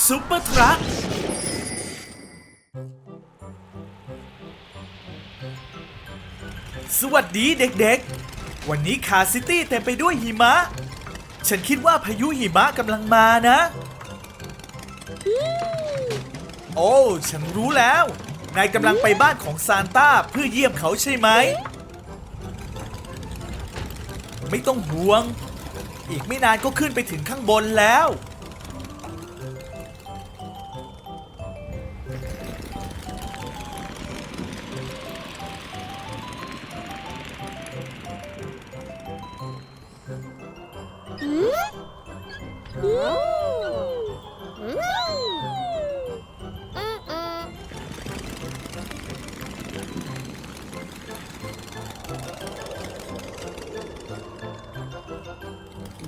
ซุปเปอร์ทรัคสวัสดีเด็กๆวันนี้คาซิตี้เต็มไปด้วยหิมะฉันคิดว่าพายุหิมะกำลังมานะโอ้ฉันรู้แล้วนายกำลังไปบ้านของซานต้าเพื่อเยี่ยมเขาใช่ไหมไม่ต้องห่วงอีกไม่นานก็ขึ้นไปถึงข้างบนแล้ว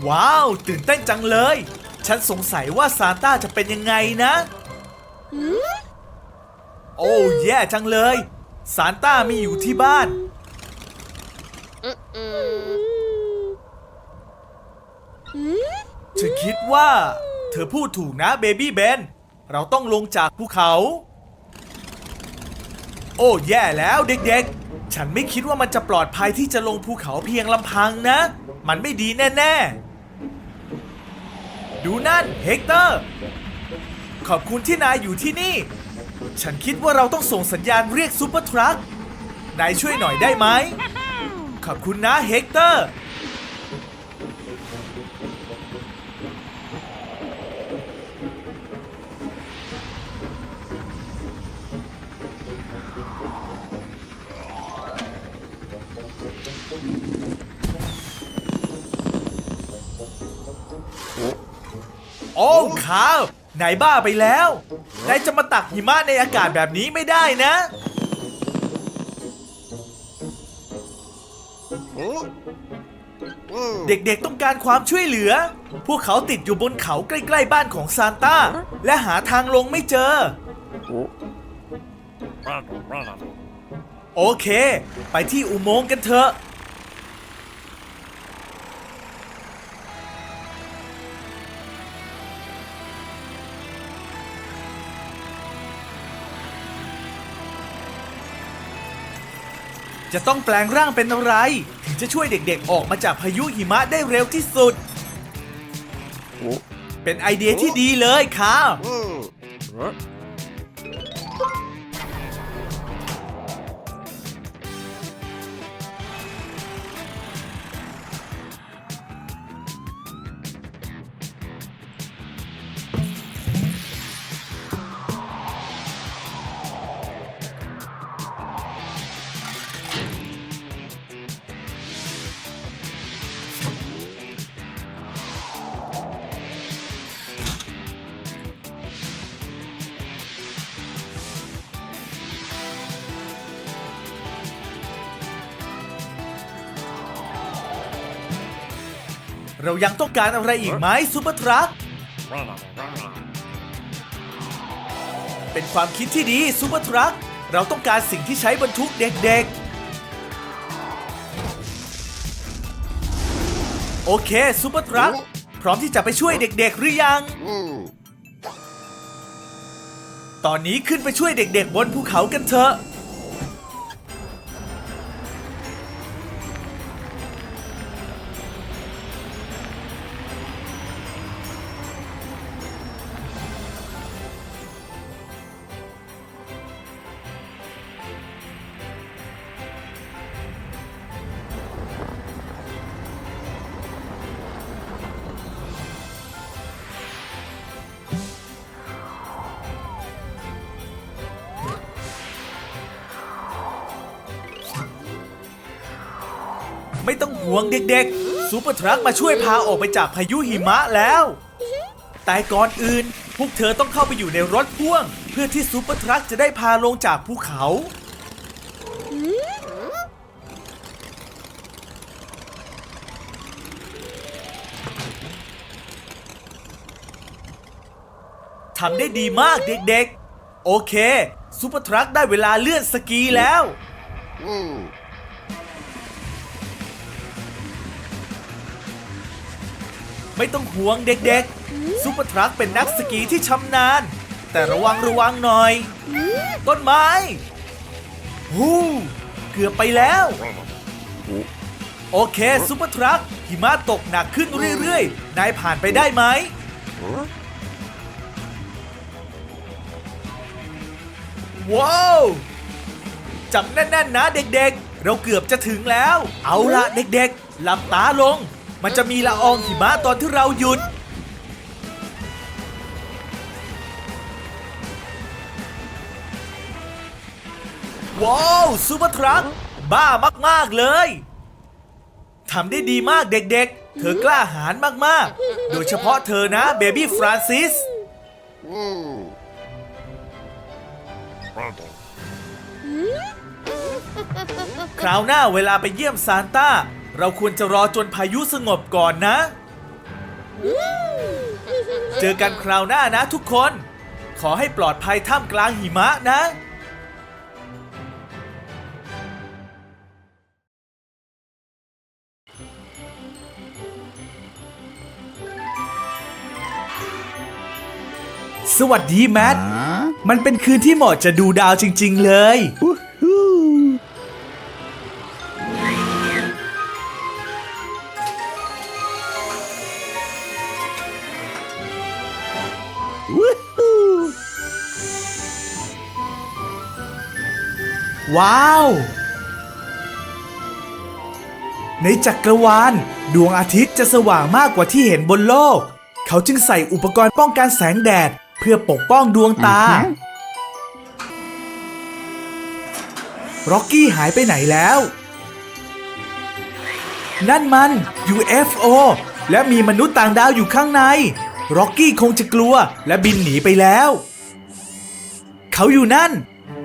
ว้าวตื่นเต้นจังเลยฉันสงสัยว่าซานต้าจะเป็นยังไงนะโอ้แย่จังเลยซานต้าไม่อยู่ที่บ้านฉันคิดว่าเธอพูดถูกนะเบบี้เบนเราต้องลงจากภูเขาโอ้แย่แล้วเด็กๆฉันไม่คิดว่ามันจะปลอดภัยที่จะลงภูเขาเพียงลำพังนะมันไม่ดีแน่ๆดูนั่นเฮกเตอร์ขอบคุณที่นายอยู่ที่นี่ฉันคิดว่าเราต้องส่งสัญญาณเรียกซูเปอร์ทรัคนายช่วยหน่อยได้ไหมขอบคุณนะเฮกเตอร์โอ้ข้าวนายบ้าไปแล้วนายจะมาตักหิมะในอากาศแบบนี้ไม่ได้นะเด็กๆต้องการความช่วยเหลือพวกเขาติดอยู่บนเขาใกล้ๆบ้านของซานต้าและหาทางลงไม่เจอโอเคไปที่อุโมงค์กันเถอะจะต้องแปลงร่างเป็นอะไรถึงจะช่วยเด็กๆออกมาจากพายุหิมะได้เร็วที่สุดเป็นไอเดียที่ดีเลยค่ะเรายังต้องการอะไรอีกไหมซูเปอร์ทรัคเป็นความคิดที่ดีซูเปอร์ทรัคเราต้องการสิ่งที่ใช้บรรทุกเด็กๆโอเคซูเปอร์ทรัคพร้อมที่จะไปช่วยเด็กๆหรือยังตอนนี้ขึ้นไปช่วยเด็กๆบนภูเขากันเถอะไม่ต้องห่วงเด็กๆซูเปอร์ทรัคมาช่วยพาออกไปจากพายุหิมะแล้วแต่ก่อนอื่นพวกเธอต้องเข้าไปอยู่ในรถพ่วงเพื่อที่ซูเปอร์ทรัคจะได้พาลงจากภูเขาทำได้ดีมากเด็กๆโอเคซูเปอร์ทรัคได้เวลาเลื่อนสกีแล้วไม่ต้องห่วงเด็กๆ ซูเปอร์ทรัคเป็นนักสกีที่ชำนาญแต่ระวังหน่อย ต้นไม้ฮู้เกือบไปแล้ว โอเคซูเปอร์ทรัคหิมะตกหนักขึ้นเรื่อยๆนายผ่านไปได้ไหมว้าวจับแน่นๆนะเด็กๆเราเกือบจะถึงแล้วเอาล่ะเด็กๆหลับตาลงมันจะมีละอองหิมะตอนที่เราหยุดว้าวซูเปอร์ทรัคบ้ามากๆเลยทำได้ดีมากเด็กๆเธอกล้าหาญมากๆโดยเฉพาะเธอนะเบบี้ฟรานซิสคราวหน้าเวลาไปเยี่ยมซานต้าเราควรจะรอจนพายุสงบก่อนนะเจอกันคราวหน้านะทุกคนขอให้ปลอดภัยท่ามกลางหิมะนะสวัสดีแมทมันเป็นคืนที่เหมาะจะดูดาวจริงๆเลยว้าวในจักรวาลดวงอาทิตย์จะสว่างมากกว่าที่เห็นบนโลกเขาจึงใส่อุปกรณ์ป้องกันแสงแดดเพื่อปกป้องดวงตาร็อกกี้หายไปไหนแล้วนั่นมัน UFO และมีมนุษย์ต่างดาวอยู่ข้างในร็อกกี้คงจะกลัวและบินหนีไปแล้วเขาอยู่นั่น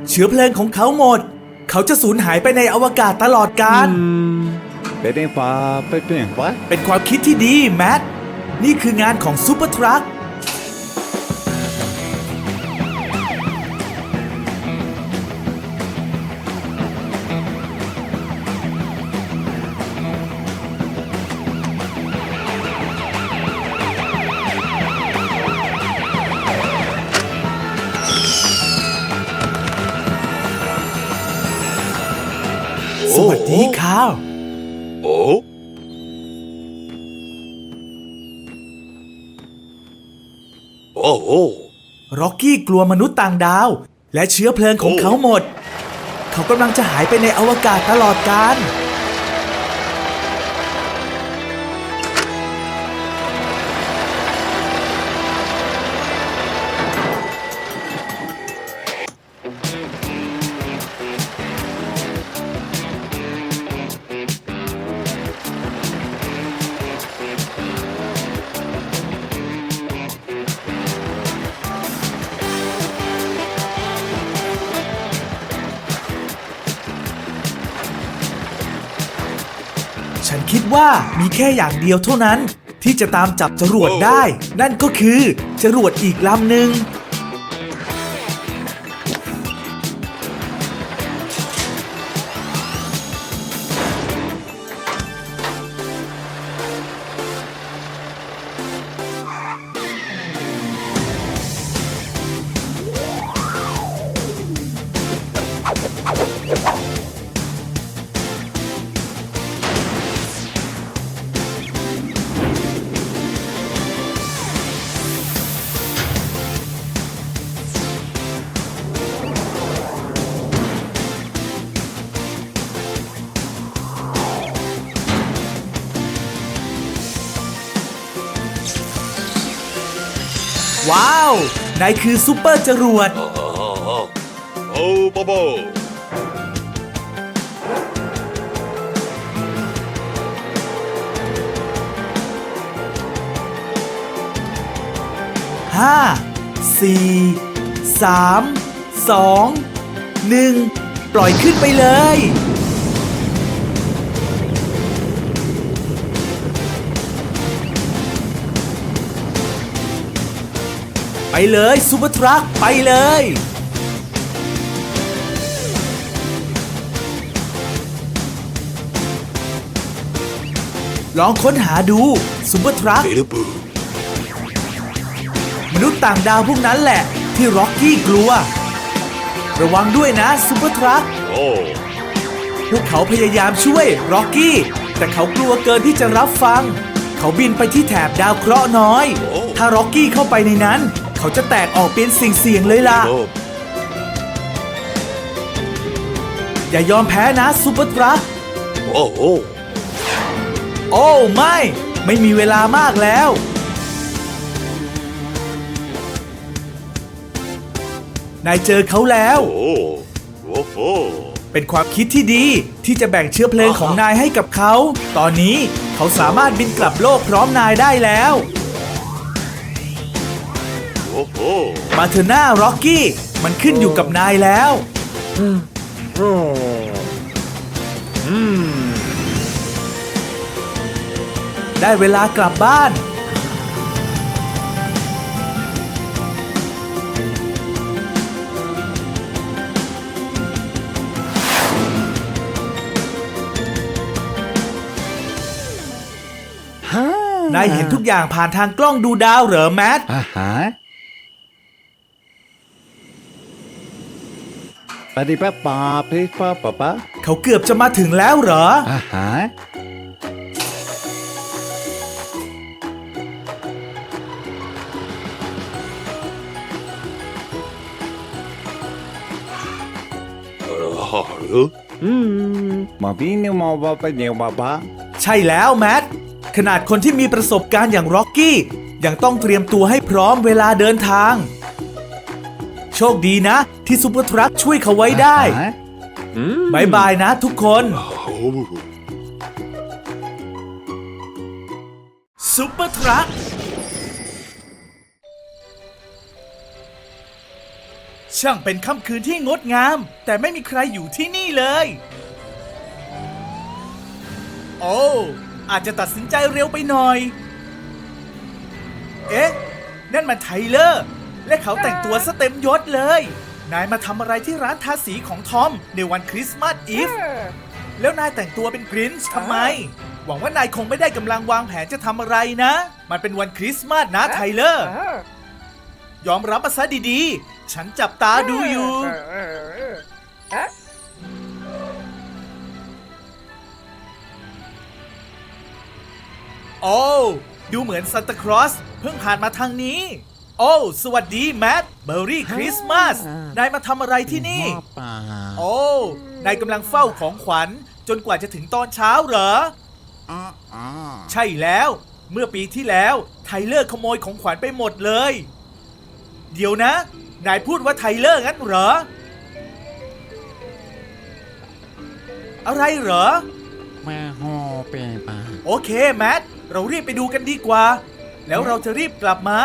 เชื้อเพลิงของเขาหมดเขาจะสูญหายไปในอวกาศตลอดกาลเป็นความคิดที่ดีแมทนี่คืองานของซูเปอร์ทรัคสวัสดีครับร็อกกี้กลัวมนุษย์ต่างดาวและเชื้อเพลิงของเขาหมดเขากำลังจะหายไปในอวกาศตลอดกาลฉันคิดว่ามีแค่อย่างเดียวเท่านั้นที่จะตามจับจรวดได้นั่นก็คือจรวดอีกลำหนึ่งว้าวนายคือซูเปอร์จรวดห้าสี่สามสองหนึ่งปล่อยขึ้นไปเลยไปเลยซูเปอร์ทรัคไปเลยลองค้นหาดูซูเปอร์ทรัค มนุษย์ต่างดาวพวกนั้นแหละที่ร็อกกี้กลัวระวังด้วยนะซูเปอร์ทรัคพวกเขาพยายามช่วยร็อกกี้แต่เขากลัวเกินที่จะรับฟังเขาบินไปที่แถบดาวเคราะห์น้อยถ้าร็อกกี้เข้าไปในนั้นเขาจะแตกออกเป็นสิ่งเสี่ยงเลยล่ะอย่ายอมแพ้นะซูเปอร์ทรัคโอ้ไม่มีเวลามากแล้วนายเจอเขาแล้วเป็นความคิดที่ดีที่จะแบ่งเชื้อเพลิงของนายให้กับเขาตอนนี้เขาสามารถบินกลับโลกพร้อมนายได้แล้วมาเถอะหน้าร็อกกี้มันขึ้นอยู่กับนายแล้วได้เวลากลับบ้านนายเห็นทุกอย่างผ่านทางกล้องดูดาวเหรอแมทปฏิบัติปาพิปะปะปะเขาเกือบจะมาถึงแล้วเหรอมาพี่เนี่ยมาบ้าไปเนี่ยมาบ้าใช่แล้วแมทขนาดคนที่มีประสบการณ์อย่างร็อกกี้ยังต้องเตรียมตัวให้พร้อมเวลาเดินทางโชคดีนะที่ซูเปอร์ทรัคช่วยเขาไว้ได้บายบายนะทุกคนซูเปอร์ทรัคช่างเป็นค่ำคืนที่งดงามแต่ไม่มีใครอยู่ที่นี่เลยโอ้อาจจะตัดสินใจเร็วไปหน่อยเอ๊ะนั่นมันไทเลอร์และเขาแต่งตัวซะเต็มยศเลยนายมาทำอะไรที่ร้านทาสีของทอมในวันคริสต์มาสอีฟแล้วนายแต่งตัวเป็นกรินช์ทำไมหวังว่านายคงไม่ได้กำลังวางแผนจะทำอะไรนะมันเป็นวันคริสต์มาสนะไทเลอร์ยอมรับมาซะดีๆฉันจับตาดูอยู่โอ้ดูเหมือนซานตาคลอสเพิ่งผ่านมาทางนี้โอ้สวัสดีแมทเบอร์รี่คริสต์มาสนายมาทำอะไรที่นี่โอ้นายกำลังเฝ้าของขวัญจนกว่าจะถึงตอนเช้าเหรอใช่แล้วเมื่อปีที่แล้วไทเลอร์ขโมยของขวัญไปหมดเลยเดี๋ยวนะนายพูดว่าไทเลอร์งั้นเหรออะไรเหรอมาฮอเปปาโอเคแมทเรารีบไปดูกันดีกว่าแล้วเราจะรีบกลับมา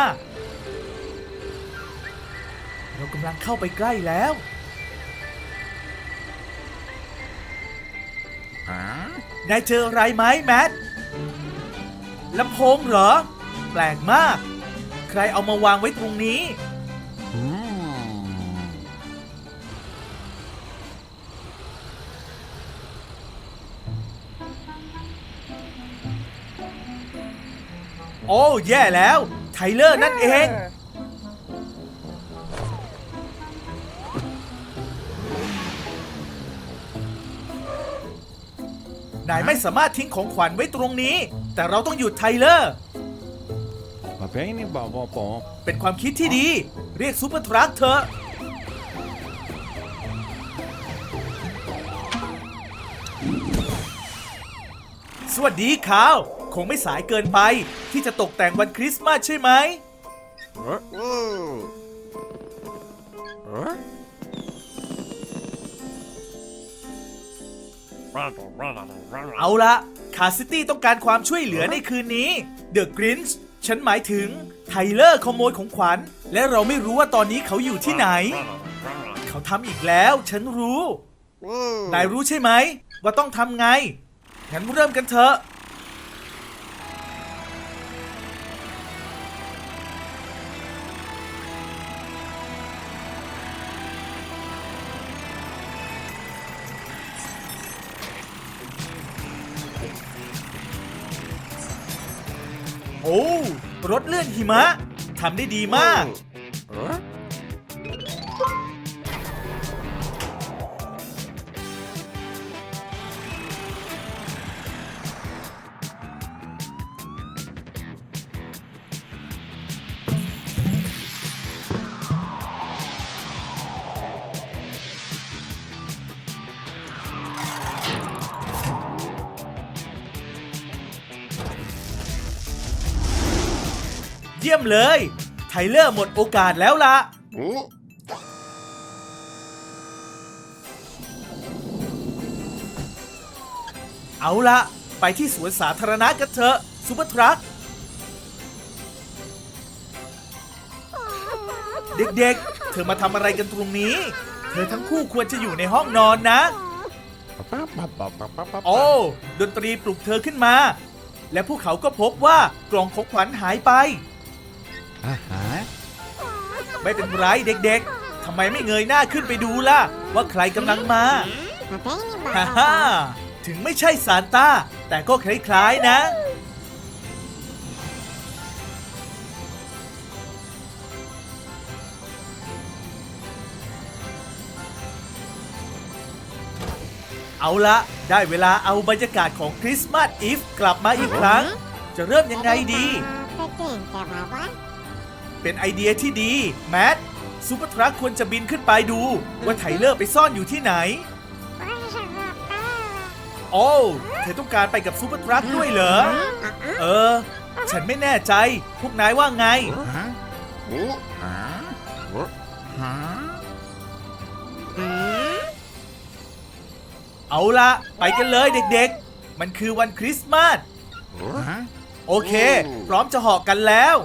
เรากำลังเข้าไปใกล้แล้วนายเจออะไรไหมแมทลำโพงเหรอแปลกมากใครเอามาวางไว้ตรงนี้โอ้แย่แล้วไทเลอร์นั่นเองนายไม่สามารถทิ้งของขวัญไว้ตรงนี้แต่เราต้องหยุดไทเลอร์เป็นความคิดที่ดีเรียกซูเปอร์ทรัคเถอะสวัสดีคาวคงไม่สายเกินไปที่จะตกแต่งวันคริสต์มาสใช่ไหมเอาละคาซิตี้ต้องการความช่วยเหลือในคืนนี้เดอะกรินช์ฉันหมายถึงไทเลอร์ขโมยของขวัญและเราไม่รู้ว่าตอนนี้เขาอยู่ที่ไหนเขาทำอีกแล้วฉันรู้นายรู้ใช่ไหมว่าต้องทำไงงั้นเริ่มกันเถอะโอ้รถเลื่อนหิมะไท ทำได้ดีมาก เยี่ยมเลย ไทเลอร์หมดโอกาสแล้วล่ะ เอาละไปที่สวนสาธารณะกันเถอะซูเปอร์ทรัคเด็กๆ เธอมาทำอะไรกันตรงนี้ เธอทั้งคู่ควรจะอยู่ในห้องนอนนะ โอ้ดนตรีปลุกเธอขึ้นมา และพวกเขาก็พบว่ากล่องของขวัญหายไป ไม่เป็นไรเด็กๆ ทำไมไม่เงยหน้าขึ้นไปดูล่ะ ว่าใครกำลังมา ฮ่าฮ่าถึงไม่ใช่ซานต้า แต่ก็คล้ายๆนะ เอาละได้เวลาเอาบรรยากาศของคริสต์มาสอีฟกลับมาอีกครั้ง จะเริ่มยังไงดี เป็นไอเดียที่ดีแมทซูเปอร์ทรัคควรจะบินขึ้นไปดูว่าไทเลอร์ไปซ่อนอยู่ที่ไหน โอ้เธอต้องการไปกับซูเปอร์ทรัคด้วยเหรอ ฉันไม่แน่ใจ พวกนายว่าไง เอาละไปกันเลยเด็กๆ มันคือวันคริสต์มาส โอเค พร้อมจะเหาะกันแล้ว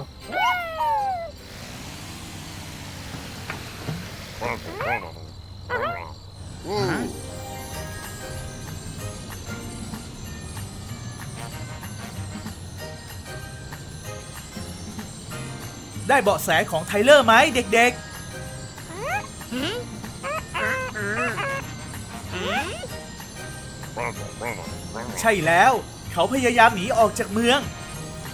ได้เบาะแสของไทเลอร์ไหมเด็กๆ ใช่แล้ว เขาพยายามหนีออกจากเมือง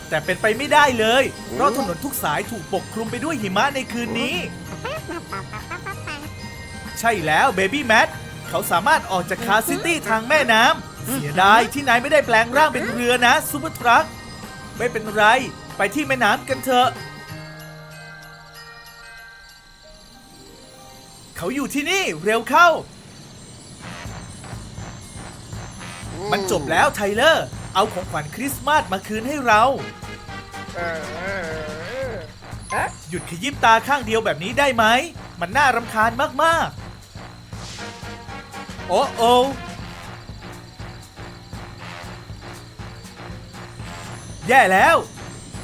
แต่เป็นไปไม่ได้เลย เพราะถนนทุกสายถูกปกคลุมไปด้วยหิมะในคืนนี้ ใช่แล้วเบบี้แมทเขาสามารถออกจากคาร์ซิตี้ทางแม่น้ำเสียดายที่นายไม่ได้แปลงร่างเป็นเรือนะซูเปอร์ทรัคไม่เป็นไร ไปที่แม่น้ำกันเถอะ เขาอยู่ที่นี่เร็วเข้า มันจบแล้วไทเลอร์ เอาของขวัญคริสต์มาสมาคืนให้เรา หยุดขยิบตาข้างเดียวแบบนี้ได้ไหม มันน่ารำคาญมากๆ โอ้โอแย่แล้ว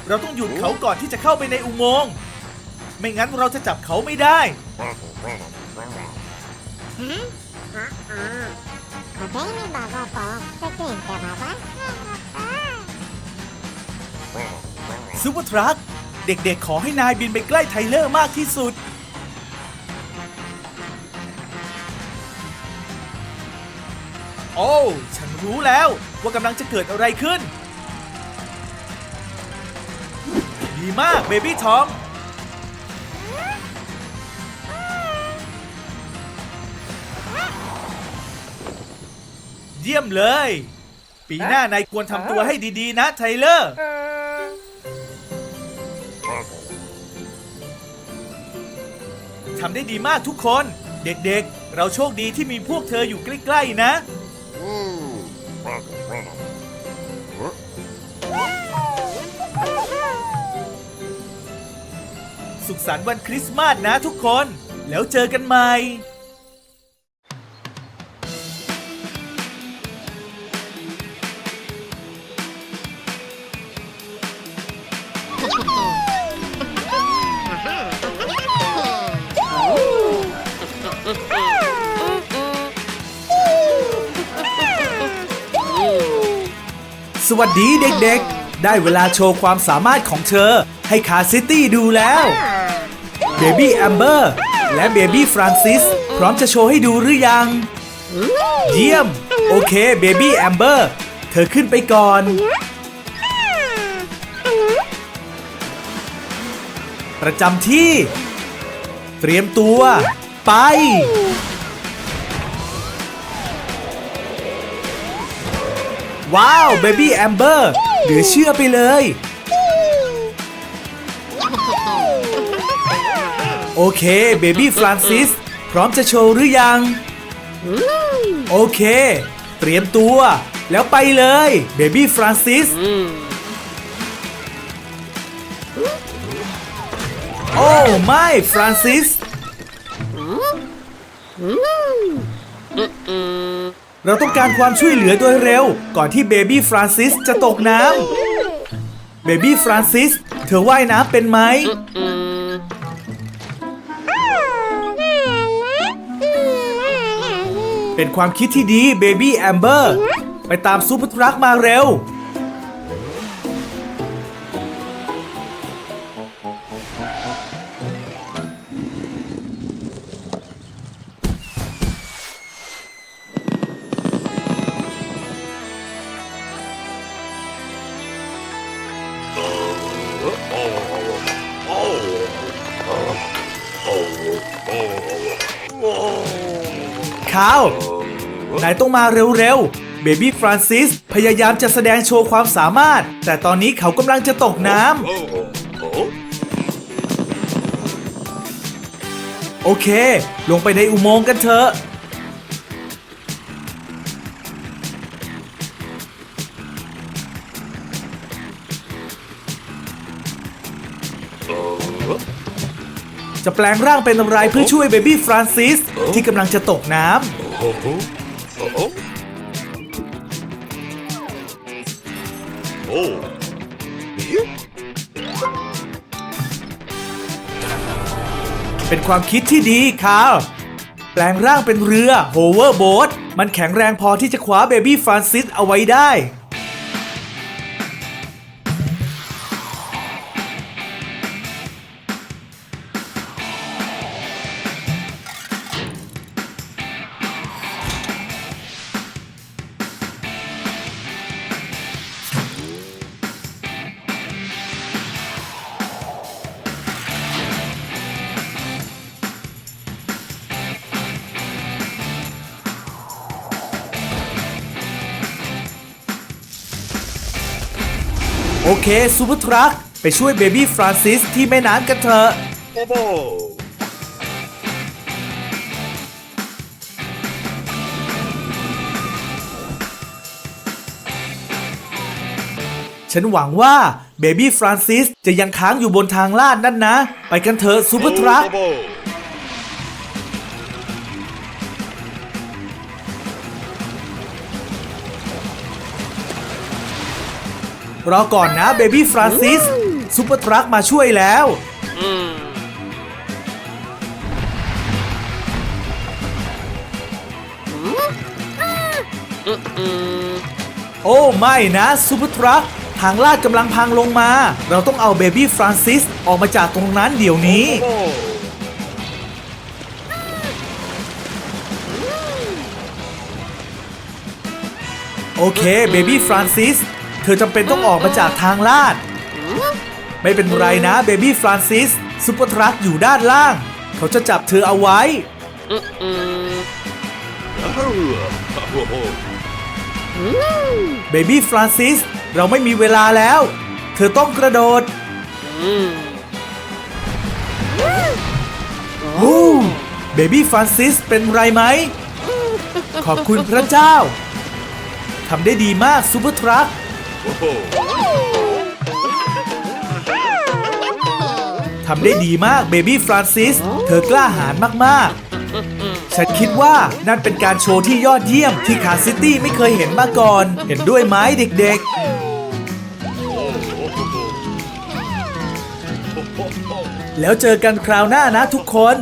เราต้องหยุดเขาก่อนที่จะเข้าไปในอุโมงค์ ไม่งั้นเราจะจับเขาไม่ได้ ซูเปอร์ทรัคเด็กๆ ขอให้นายบินไปใกล้ไทเลอร์มากที่สุด โอ้ ฉันรู้แล้วว่ากำลังจะเกิดอะไรขึ้น ดีมากเบบี้ทอม เยี่ยมเลย ปีหน้านายควรทำตัวให้ดีๆนะไทเลอร์ ทำได้ดีมากทุกคน เด็กๆ เราโชคดีที่มีพวกเธออยู่ใกล้ๆนะ สุขสันต์วันคริสต์มาสนะทุกคน แล้วเจอกันใหม่ สวัสดีเด็กๆ ได้เวลาโชว์ความสามารถของเธอให้คาร์ซิตี้ดูแล้วเบบี้แอมเบอร์และเบบี้ฟรานซิสพร้อมจะโชว์ให้ดูหรือยัง เยี่ยม โอเคเบบี้แอมเบอร์เธอขึ้นไปก่อน ประจำที่ เตรียมตัว ไป ว้าวเบบี้แอมเบอร์เหลือเชื่อไปเลย โอเคเบบี้ฟรานซิสพร้อมจะโชว์หรือยัง โอเค เตรียมตัวแล้วไปเลยเบบี้ฟรานซิส โอ้ไม่ฟรานซิส เราต้องการความช่วยเหลือโดยเร็วก่อนที่เบบี้ฟรานซิสจะตกน้ำเบบี้ฟรานซิสเธอว่ายน้ำเป็นไหม เป็นความคิดที่ดีเบบี้แอมเบอร์ไปตามซูเปอร์ทรัคมาเร็ว ข้าวนายต้องมาเร็วๆเบบี้ฟรานซิสพยายามจะแสดงโชว์ความสามารถแต่ตอนนี้เขากำลังจะตกน้ำโอเคลงไปในอุโมงค์กันเถอะจะแปลงร่างเป็นอะไรเพื่อช่วยเบบี้ฟรานซิสที่กำลังจะตกน้ำเป็นความคิดที่ดีคาร์ลแปลงร่างเป็นเรือโฮเวอร์โบ๊ทมันแข็งแรงพอที่จะคว้าเบบี้ฟรานซิสเอาไว้ได้โอเคซูเปอร์ทรัคไปช่วยเบบี้ฟรานซิสที่แม่น้ำกันเถอะฉันหวังว่าเบบี้ฟรานซิสจะยังค้างอยู่บนทางลาดนั่นนะไปกันเถอะซูเปอร์ทรัครอก่อนนะเบบี้ฟรานซิสซูเปอร์ทรัคมาช่วยแล้วโอ้ไม่นะซูเปอร์ทรัคทางลาดกำลังพังลงมาเราต้องเอาเบบี้ฟรานซิสออกมาจากตรงนั้นเดี๋ยวนี้โอเคเบบี้ฟรานซิสเธอจำเป็นต้องออกมาจากทางลาดไม่เป็นไรนะเบบี้ฟรานซิสซูเปอร์ทรัคอยู่ด้านล่างเขาจะจับเธอเอาไว้เบบี้ฟรานซิสเราไม่มีเวลาแล้วเธอต้องกระโดดเบบี้ฟรานซิสเป็นไรไหมขอบคุณพระเจ้าทำได้ดีมากซูเปอร์ทรัคทำได้ดีมากเบบี้ฟรานซิสเธอกล้าหาญมากๆฉันคิดว่านั่นเป็นการโชว์ที่ยอดเยี่ยมที่คาซิตี้ไม่เคยเห็นมาก่อนเห็นด้วยไหมเด็กๆแล้วเจอกันคราวหน้านะทุกคน